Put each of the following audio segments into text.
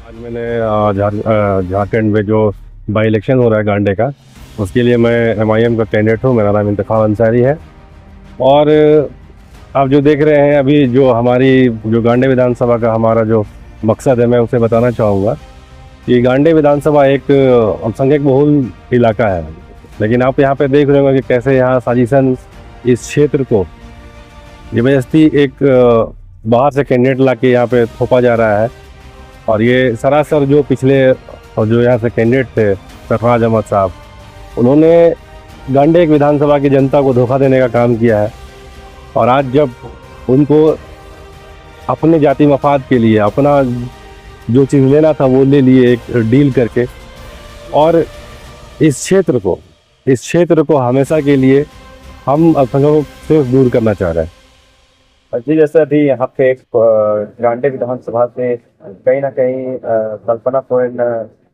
आज मैंने झारखंड में जो बाई इलेक्शन हो रहा है गांडे का, उसके लिए मैं एमआईएम का कैंडिडेट हूँ। मेरा नाम इंतखाब अंसारी है। और आप जो देख रहे हैं अभी, जो हमारी जो गांडे विधानसभा का हमारा जो मकसद है, मैं उसे बताना चाहूँगा कि गांडे विधानसभा एक अल्पसंख्यक बहुल इलाका है, लेकिन आप यहाँ पे देख रहे होंगे कि कैसे यहाँ साजिशन इस क्षेत्र को ज़बरदस्ती एक बाहर से कैंडिडेट ला के यहाँ पे थोपा जा रहा है। और ये सरासर जो पिछले और जो यहाँ से कैंडिडेट थे सरफराज अहमद साहब, उन्होंने गांडे विधानसभा की जनता को धोखा देने का काम किया है। और आज जब उनको अपने जाति मफाद के लिए अपना जो चीज़ लेना था वो ले लिए एक डील करके, और इस क्षेत्र को हमेशा के लिए हम अल्पसंख्यकों से दूर करना चाह रहे हैं। जी, जैसे अभी यहाँ पे एक गांडे विधानसभा से कहीं ना कहीं कल्पना सोरेन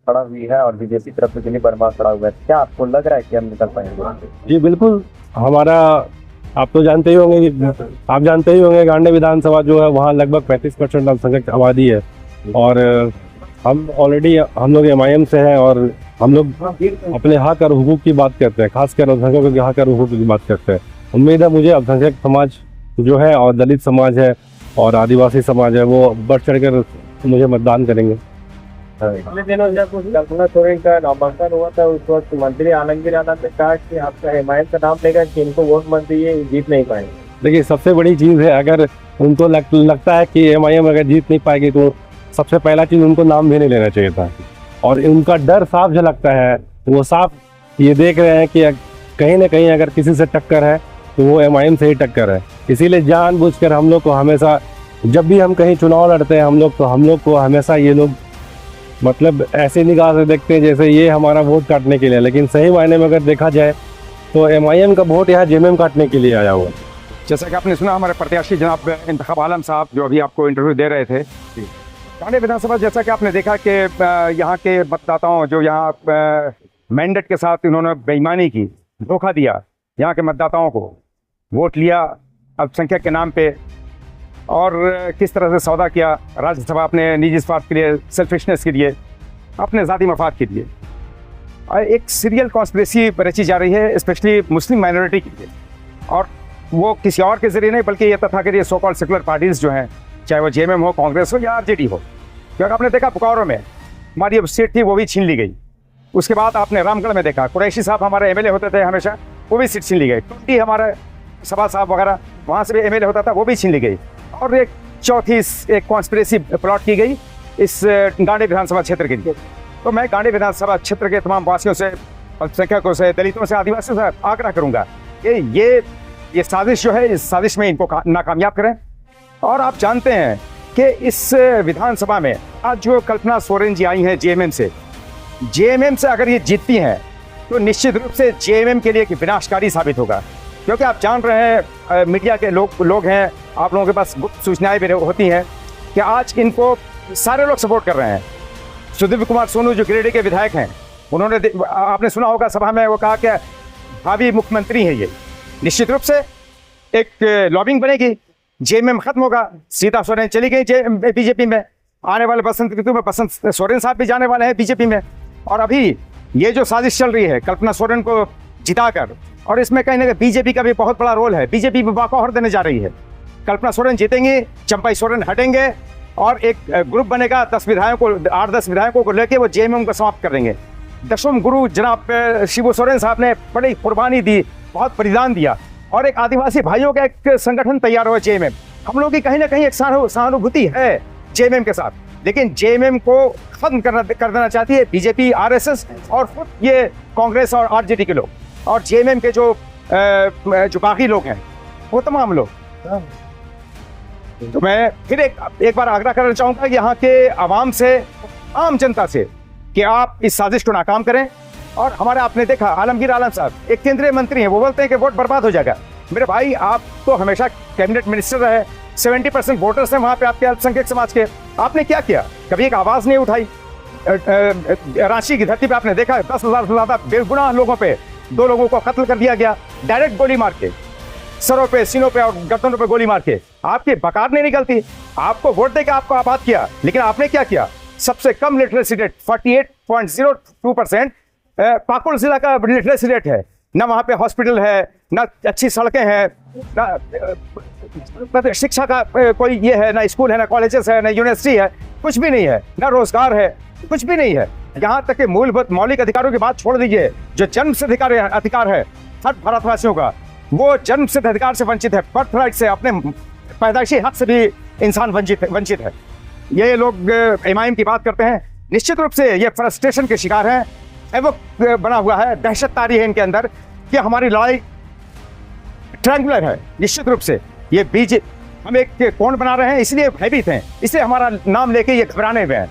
खड़ा हुई है और बीजेपी तरफ से दिलीप वर्मा खड़ा हुआ है। क्या आपको लग रहा है कि हम निकल पाएंगे? जी बिल्कुल। हमारा आप तो जानते ही होंगे गांडे विधानसभा जो है वहाँ लगभग 35% अल्पसंख्यक आबादी है। और हम ऑलरेडी हम लोग एमआईएम से हैं और हम लोग अपने हक और हुकूक की बात करते हैं, खासकर अल्पसंख्यकों के हक और हुकूक की बात करते हैं। उम्मीद है मुझे अल्पसंख्यक समाज जो है और दलित समाज है और आदिवासी समाज है वो बढ़ चढ़कर मुझे मतदान करेंगे। पिछले दिनों जब कल्पना सोरेन का नामांकन हुआ था, उस वक्त मंत्री आलमगीर आलम ने कहा कि आपका एमआईएम का नाम लेकर कि इनको वोट मत दीजिए, जीत नहीं पाएंगे। देखिए, सबसे बड़ी चीज़ है, अगर उनको लगता है कि एमआईएम अगर जीत नहीं पाएगी तो सबसे पहला चीज़ उनको नाम भी नहीं लेना चाहिए था। और उनका डर साफ झलकता है, वो साफ ये देख रहे हैं कि कहीं ना कहीं अगर किसी से टक्कर है तो वो एमआईएम से ही टक्कर है। इसीलिए जानबूझकर हम लोग को हमेशा, जब भी हम कहीं चुनाव लड़ते हैं, हम लोग को हमेशा ये लोग मतलब ऐसे निगाह से देखते हैं जैसे ये हमारा वोट काटने के लिए। लेकिन सही मायने में अगर देखा जाए तो एमआईएम का वोट यहाँ जेएमएम काटने के लिए आया हुआ। जैसा कि आपने सुना, हमारे प्रत्याशी जनाब इंतखाब आलम साहब जो अभी आपको इंटरव्यू दे रहे थे, गांडे विधानसभा, जैसा कि आपने देखा कि यहाँ के मतदाताओं जो यहाँ मैंडेट के साथ इन्होंने बेईमानी की, धोखा दिया, यहाँ के मतदाताओं को वोट लिया अल्पसंख्यक के नाम पे, और किस तरह से सौदा किया राज्यसभा अपने निजी स्वार्थ के लिए, सेल्फिशनेस के लिए, अपने ज़ाती मफाद के लिए। एक सीरियल कॉन्स्पिरेसी रची जा रही है स्पेशली मुस्लिम माइनॉरिटी के लिए, और वो किसी और के जरिए नहीं बल्कि ये तथाकथित सो कॉल्ड सेकुलर पार्टीज़ जो हैं, चाहे वो जेएमएम हो, कांग्रेस हो या आरजेडी हो। क्योंकि आपने देखा बोकारो में हमारी अब सीट थी वो भी छीन ली गई। उसके बाद आपने रामगढ़ में देखा, कुरैशी साहब हमारे एमएलए होते थे हमेशा, वो भी सीट छीन ली गई। टूटी हमारे सभा साहब वगैरह, वहाँ से भी एमएलए होता था, वो भी छीन ली गई। और एक चौथी एक कॉन्स्पिरेसी प्लॉट की गई इस गांडे विधानसभा क्षेत्र के लिए। तो मैं गांडे विधानसभा क्षेत्र के तमाम वासियों से, अल्पसंख्यकों से, दलितों से, आदिवासियों से आग्रह करूंगा कि ये साजिश जो है, इस साजिश में इनको नाकामयाब करें। और आप जानते हैं कि इस विधानसभा में आज जो कल्पना सोरेन जी आई हैं जेएमएम से अगर ये जीतती हैं तो निश्चित रूप से जेएमएम के लिए एक विनाशकारी साबित होगा। क्योंकि आप जान रहे हैं, मीडिया के लोग हैं, आप लोगों के पास गुप्त सूचनाएं भी होती हैं कि आज इनको सारे लोग सपोर्ट कर रहे हैं। सुदीप कुमार सोनू जो गिरिडीह के विधायक हैं, उन्होंने, आपने सुना होगा सभा में, वो कहा कि भावी मुख्यमंत्री है ये। निश्चित रूप से एक लॉबिंग बनेगी, जेएमएम खत्म होगा, सीता सोरेन चली गई बीजेपी में, आने वाले बसंत ऋतु में बसंत सोरेन साहब भी जाने वाले हैं बीजेपी में। और अभी ये जो साजिश चल रही है कल्पना सोरेन को जिताकर, और इसमें कहीं ना कहीं बीजेपी का भी बहुत बड़ा रोल है। बीजेपी भी वाकओवर देने जा रही है। कल्पना सोरेन जीतेंगी, चंपाई सोरेन हटेंगे, और एक ग्रुप बनेगा 8-10 विधायकों को लेकर वो जेएमएम को समाप्त कर देंगे। दशम गुरु जनाब शिबू सोरेन साहब ने बड़ी कुर्बानी दी, बहुत बलिदान दिया, और एक आदिवासी भाइयों का एक संगठन तैयार हुआ जेएमएम। हम लोग की कहीं ना कहीं एक सहानुभूति है जेएमएम के साथ, लेकिन जेएमएम को खत्म कर देना चाहती है बीजेपी, आरएसएस और खुद ये कांग्रेस और आरजेडी के लोग, और जेएमएम के जो बाकी लोग हैं, वो तमाम लोग। तो मैं फिर एक बार आग्रह करना चाहूँगा कि यहाँ के आवाम से, आम जनता से, कि आप इस साजिश को नाकाम करें। और हमारे, आपने देखा आलमगीर आलम साहब एक केंद्रीय मंत्री हैं, वो बोलते हैं कि वोट बर्बाद हो जाएगा। मेरे भाई, आप तो हमेशा कैबिनेट मिनिस्टर रहे, 70% वोटर्स हैं वहाँ पे आपके अल्पसंख्यक समाज के। आपने क्या किया? कभी एक आवाज़ नहीं उठाई। रांची की धरती पे आपने देखा 10,000 से ज़्यादा बेगुनाह लोगों पे 2 लोगों को कत्ल कर दिया गया, डायरेक्ट गोली मार के, सरों पे, सीनों पे और गर्दनों पे गोली मार के। आपकी बकार नहीं निकलती। आपको वोट देकर आपको आबाद किया, लेकिन आपने क्या किया? सबसे कम लिटरेसी रेट 48.02%। पाकुड़ जिला का लिटरेसी रेट है। ना वहाँ पे हॉस्पिटल है, ना अच्छी सड़कें हैं, ना शिक्षा का कोई ये है, ना स्कूल है, ना कॉलेजेस है, ना यूनिवर्सिटी है, कुछ भी नहीं है, ना रोजगार है, कुछ भी नहीं है। यहाँ तक कि मूलभूत मौलिक अधिकारों की बात छोड़ दीजिए, जो जन्म से अधिकार है हर भारतवासियों का, वो जन्म से अधिकार से वंचित है। बर्थ राइट से, अपने पैदाइशी हक से भी इंसान वंचित है। ये लोग एमआईएम की बात करते हैं, निश्चित रूप से ये फ्रस्ट्रेशन के शिकार हैं। एवं बना हुआ है, दहशत तारी है इनके अंदर कि हमारी लड़ाई ट्रायंगुलर है। निश्चित रूप से ये बीज हम एक कोण बना रहे हैं, इसलिए भयभीत हैं, इसलिए हमारा नाम लेके ये घबराने में हैं।